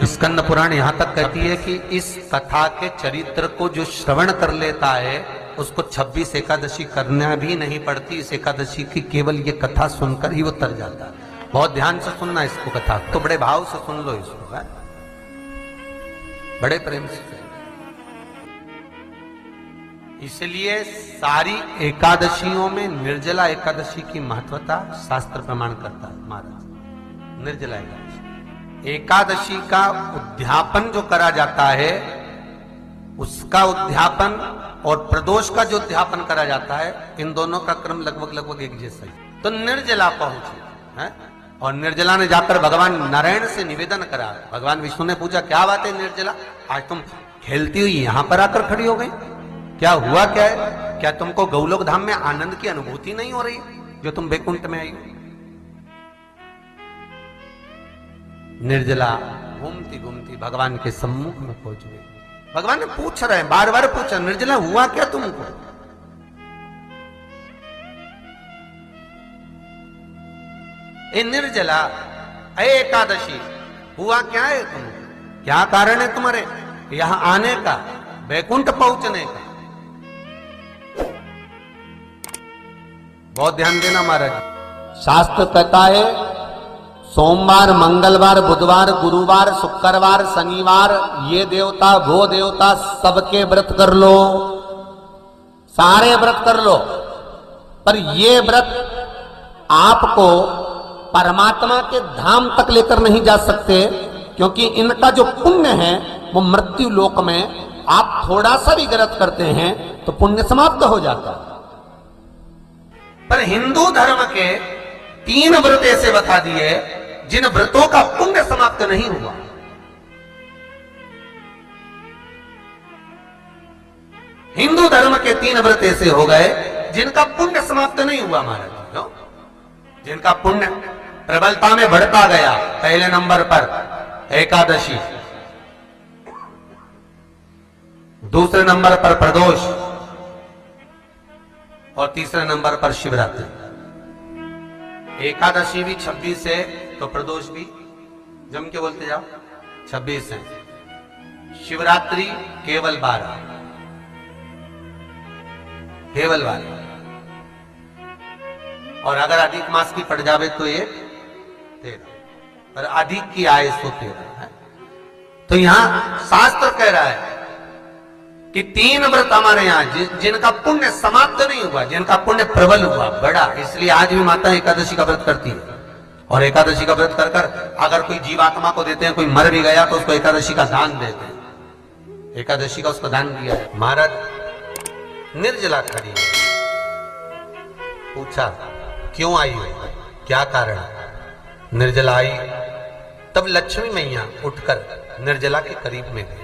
स्कंद पुराण यहां तक कहती है कि इस कथा के चरित्र को जो श्रवण कर लेता है उसको 26 एकादशी करना भी नहीं पड़ती। इस एकादशी की केवल ये कथा सुनकर ही वो तर जाता है। बहुत ध्यान से सुनना इसको, कथा तो बड़े भाव से सुन लो इसको, है? बड़े प्रेम से। इसलिए सारी एकादशियों में निर्जला एकादशी की महत्वता शास्त्र प्रमाण करता है महाराज। निर्जला एकादशी का उद्यापन जो करा जाता है, उसका उद्यापन और प्रदोष का जो उद्यापन करा जाता है, इन दोनों का क्रम लगभग एक जैसा ही। तो निर्जला पहुंचे है, और निर्जला ने जाकर भगवान नारायण से निवेदन करा। भगवान विष्णु ने पूछा, क्या बात है निर्जला, आज तुम खेलती हुई यहां पर आकर खड़ी हो गई, क्या हुआ, क्या है? क्या तुमको गौलोक धाम में आनंद की अनुभूति नहीं हो रही जो तुम बैकुंठ में आई हो? निर्जला घूमती घूमती भगवान के सम्मुख में पहुंच गई। भगवान ने पूछ रहे हैं, बार बार पूछा, निर्जला हुआ क्या तुमको? ए निर्जला, ए एकादशी, हुआ क्या है तुमको? क्या कारण है तुम्हारे यहां आने का, बैकुंठ पहुंचने का? बहुत ध्यान देना महाराज। शास्त्र कहता है सोमवार, मंगलवार, बुधवार, गुरुवार, शुक्रवार, शनिवार, ये देवता वो देवता सबके व्रत कर लो, सारे व्रत कर लो, पर ये व्रत आपको परमात्मा के धाम तक लेकर नहीं जा सकते, क्योंकि इनका जो पुण्य है वो मृत्यु लोक में आप थोड़ा सा भी गलत करते हैं तो पुण्य समाप्त हो जाता है। पर हिंदू धर्म के 3 व्रत ऐसे बता दिए जिन व्रतों का पुण्य समाप्त नहीं हुआ। हिंदू धर्म के 3 व्रत ऐसे हो गए जिनका पुण्य समाप्त नहीं हुआ महाराज, जिनका पुण्य प्रबलता में बढ़ता गया। पहले नंबर पर एकादशी, दूसरे नंबर पर प्रदोष, और तीसरे नंबर पर शिवरात्रि। एकादशी भी 26 है तो प्रदोष भी जम के बोलते जाओ 26 है। शिवरात्रि केवल 12, केवल 12, और अगर अधिक मास की पड़ जावे तो ये 13, पर अधिक की आय तो 13 है। तो यहां शास्त्र कह रहा है कि 3 व्रत हमारे यहां जिनका पुण्य समाप्त नहीं हुआ, जिनका पुण्य प्रबल हुआ, बड़ा। इसलिए आज भी माता एकादशी का व्रत करती है, और एकादशी का व्रत कर कर अगर कोई जीवात्मा को देते हैं, कोई मर भी गया तो उसको एकादशी का दान देते हैं। एकादशी का उसको दान दिया है। महाराज निर्जला खड़ी है, पूछा क्यों आई हो, क्या कारण? निर्जला आई, तब लक्ष्मी मैया उठकर निर्जला के करीब में गई।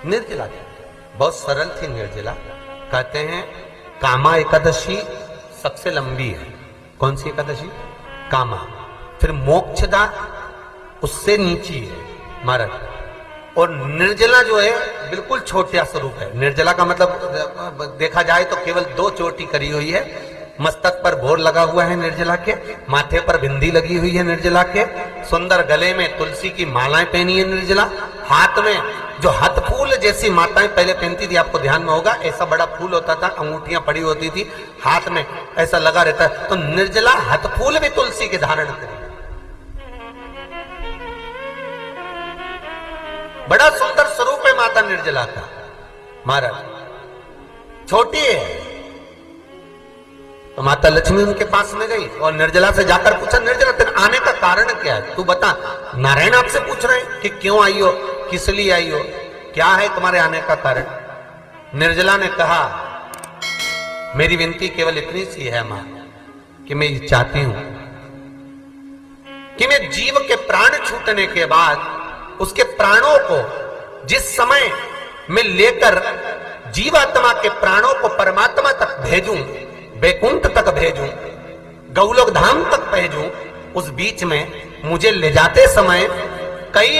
निर्जला बहुत सरल थी निर्जला। कहते हैं कामा एकादशी सबसे लंबी है। कौन सी एकादशी? कामा। फिर मोक्षदा उससे नीची है महाराज। और निर्जला जो है बिल्कुल छोटा स्वरूप है। निर्जला का मतलब देखा जाए तो केवल 2 चोटी करी हुई है। मस्तक पर भोर लगा हुआ है निर्जला के, माथे पर बिंदी लगी हुई है निर्जला के, सुंदर गले में तुलसी की मालाएं पहनी है निर्जला, हाथ में जो हाथ फूल जैसी माताएं पहले पहनती थी, आपको ध्यान में होगा, ऐसा बड़ा फूल होता था, अंगूठियां पड़ी होती थी, हाथ में ऐसा लगा रहता है। तो निर्जला हाथ फूल भी तुलसी के धारण करी। बड़ा सुंदर स्वरूप है माता निर्जला का महाराज। छोटी है तो माता लक्ष्मी उनके पास में गई और निर्जला से जाकर पूछा, निर्जला तेरे आने का कारण क्या है, तू बता। नारायण आपसे पूछ रहे हैं कि क्यों आई हो, किस लिए आई हो, क्या है तुम्हारे आने का कारण? निर्जला ने कहा, मेरी विनती केवल इतनी सी है मां, कि मैं ये चाहती हूं कि मैं जीव के प्राण छूटने के बाद उसके प्राणों को जिस समय मैं लेकर जीवात्मा के प्राणों को परमात्मा तक भेजूं, बैकुंठ तक भेजूं, गौलोक धाम तक भेजूं, उस बीच में मुझे ले जाते समय कई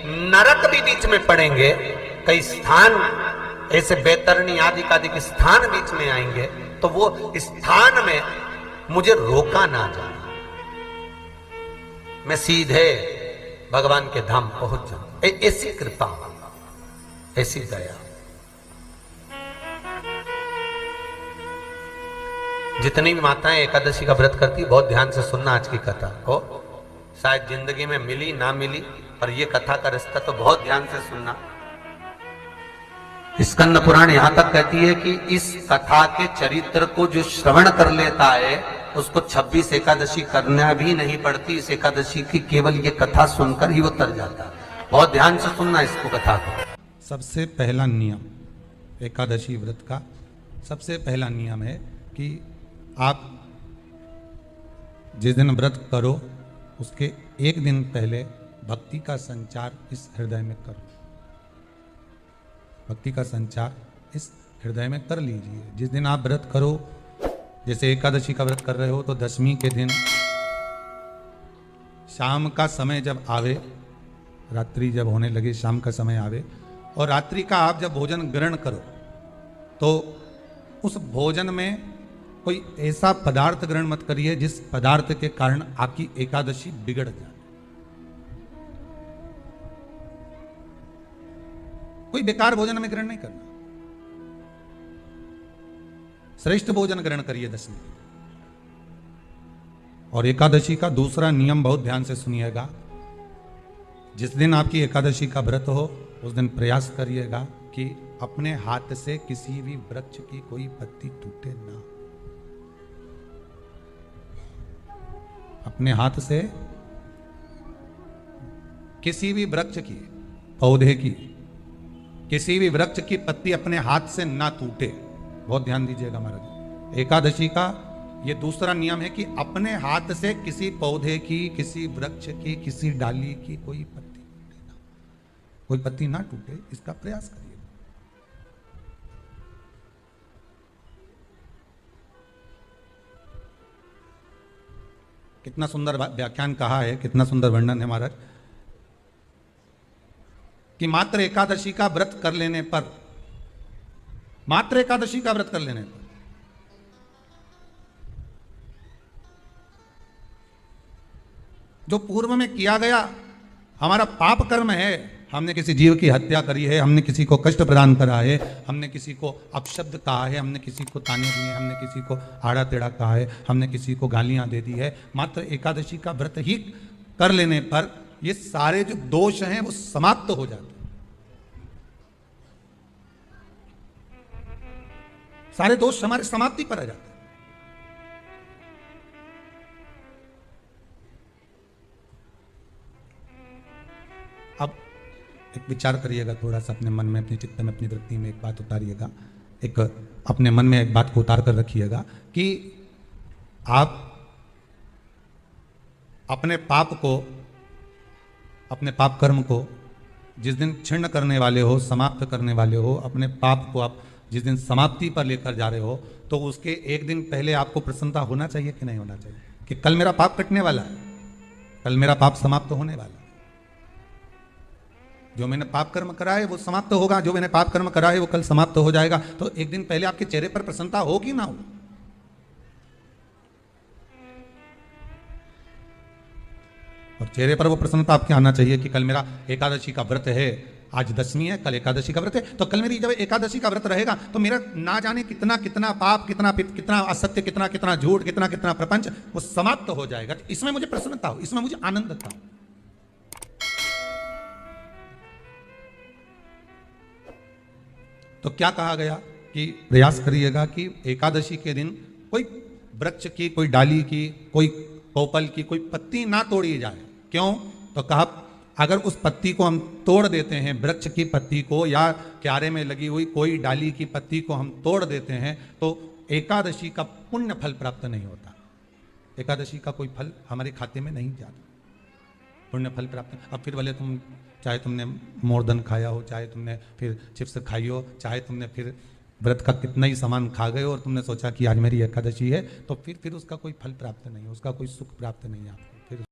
नरक भी बीच में पड़ेंगे, कई स्थान ऐसे बैतरणी आदि के स्थान बीच में आएंगे, तो वो स्थान में मुझे रोका ना जाए। मैं सीधे भगवान के धाम पहुंच जाऊं। ऐसी कृपा, ऐसी दया। जितनी भी माताएं एकादशी का व्रत करती, बहुत ध्यान से सुनना आज की कथा को। शायद जिंदगी में मिली ना मिली, पर यह कथा का रिश्ता तो बहुत ध्यान से सुनना। स्कंद पुराण यहां तक कहती है कि इस कथा के चरित्र को जो श्रवण कर लेता है उसको 26 एकादशी करना भी नहीं पड़ती। इस एकादशी की केवल ये कथा सुनकर ही वो तर जाता है। बहुत ध्यान से सुनना इसको, कथा को। सबसे पहला नियम एकादशी व्रत का, सबसे पहला नियम है कि आप जिस दिन व्रत करो उसके एक दिन पहले भक्ति का संचार इस हृदय में करो। भक्ति का संचार इस हृदय में कर लीजिए। जिस दिन आप व्रत करो, जैसे एकादशी का व्रत कर रहे हो तो दशमी के दिन शाम का समय जब आवे, रात्रि जब होने लगे, शाम का समय आवे और रात्रि का आप जब भोजन ग्रहण करो तो उस भोजन में कोई ऐसा पदार्थ ग्रहण मत करिए जिस पदार्थ के कारण आपकी एकादशी बिगड़ जाए। कोई बेकार भोजन में ग्रहण नहीं करना, श्रेष्ठ भोजन ग्रहण करिए दशमी। और एकादशी का दूसरा नियम बहुत ध्यान से सुनिएगा। जिस दिन आपकी एकादशी का व्रत हो उस दिन प्रयास करिएगा कि अपने हाथ से किसी भी वृक्ष की कोई पत्ती टूटे ना। अपने हाथ से किसी भी वृक्ष की, पौधे की, किसी भी वृक्ष की पत्ती अपने हाथ से ना टूटे। बहुत ध्यान दीजिएगा महाराज। एकादशी का ये दूसरा नियम है कि अपने हाथ से किसी पौधे की, किसी वृक्ष की, किसी डाली की कोई पत्ती टूटे ना, कोई पत्ती ना टूटे, इसका प्रयास करिए। कितना सुंदर व्याख्यान कहा है, कितना सुंदर वर्णन है महाराज कि मात्र एकादशी का व्रत कर लेने पर, मात्र एकादशी का व्रत कर लेने पर जो पूर्व में किया गया हमारा पाप कर्म है, हमने किसी जीव की हत्या करी है, हमने किसी को कष्ट प्रदान करा है, हमने किसी को अपशब्द कहा है, हमने किसी को ताने दिए, हमने किसी को आड़ा टेढ़ा कहा है, हमने किसी को गालियां दे दी है, मात्र एकादशी का व्रत ही कर लेने पर ये सारे जो दोष हैं वो समाप्त हो जाते हैं। सारे दोष हमारे समाप्ति पर आ जाते हैं। अब एक विचार करिएगा थोड़ा सा अपने मन में, अपने चित्त में, अपनी वृत्ति में एक बात उतारिएगा। एक अपने मन में एक बात को उतार कर रखिएगा कि आप अपने पाप को, अपने पाप कर्म को जिस दिन क्षीण करने वाले हो, समाप्त करने वाले हो, अपने पाप को आप जिस दिन समाप्ति पर लेकर जा रहे हो तो उसके एक दिन पहले आपको प्रसन्नता होना चाहिए कि नहीं होना चाहिए कि कल मेरा पाप कटने वाला है, कल मेरा पाप समाप्त होने वाला है। जो मैंने पाप कर्म करा है वो समाप्त होगा, जो मैंने पाप कर्म करा है वो कल समाप्त हो जाएगा। तो एक दिन पहले आपके चेहरे पर प्रसन्नता हो कि ना हो? और चेहरे पर वो प्रसन्नता आपके आना चाहिए कि कल मेरा एकादशी का व्रत है, आज दशमी है, कल एकादशी का व्रत है, तो कल मेरी जब एकादशी का व्रत रहेगा तो मेरा ना जाने कितना कितना पाप, कितना कितना असत्य, कितना कितना झूठ, कितना कितना प्रपंच वो समाप्त हो जाएगा। इसमें मुझे प्रसन्नता हो, इसमें मुझे आनंद था। तो क्या कहा गया कि प्रयास करिएगा कि एकादशी के दिन कोई वृक्ष की, कोई डाली की, कोई पोपल की कोई पत्ती ना तोड़ी जाए। क्यों? तो कहा अगर उस पत्ती को हम तोड़ देते हैं, वृक्ष की पत्ती को या क्यारे में लगी हुई कोई डाली की पत्ती को हम तोड़ देते हैं तो एकादशी का पुण्य फल प्राप्त नहीं होता। एकादशी का कोई फल हमारे खाते में नहीं जाता, पुण्य फल प्राप्त। अब फिर भले तुम, चाहे तुमने मोरधन खाया हो, चाहे तुमने फिर चिप्स खाई हो, चाहे तुमने फिर व्रत का कितना ही सामान खा गए और तुमने सोचा कि आज मेरी एकादशी है, तो फिर उसका कोई फल प्राप्त नहीं है, उसका कोई सुख प्राप्त नहीं है आपको।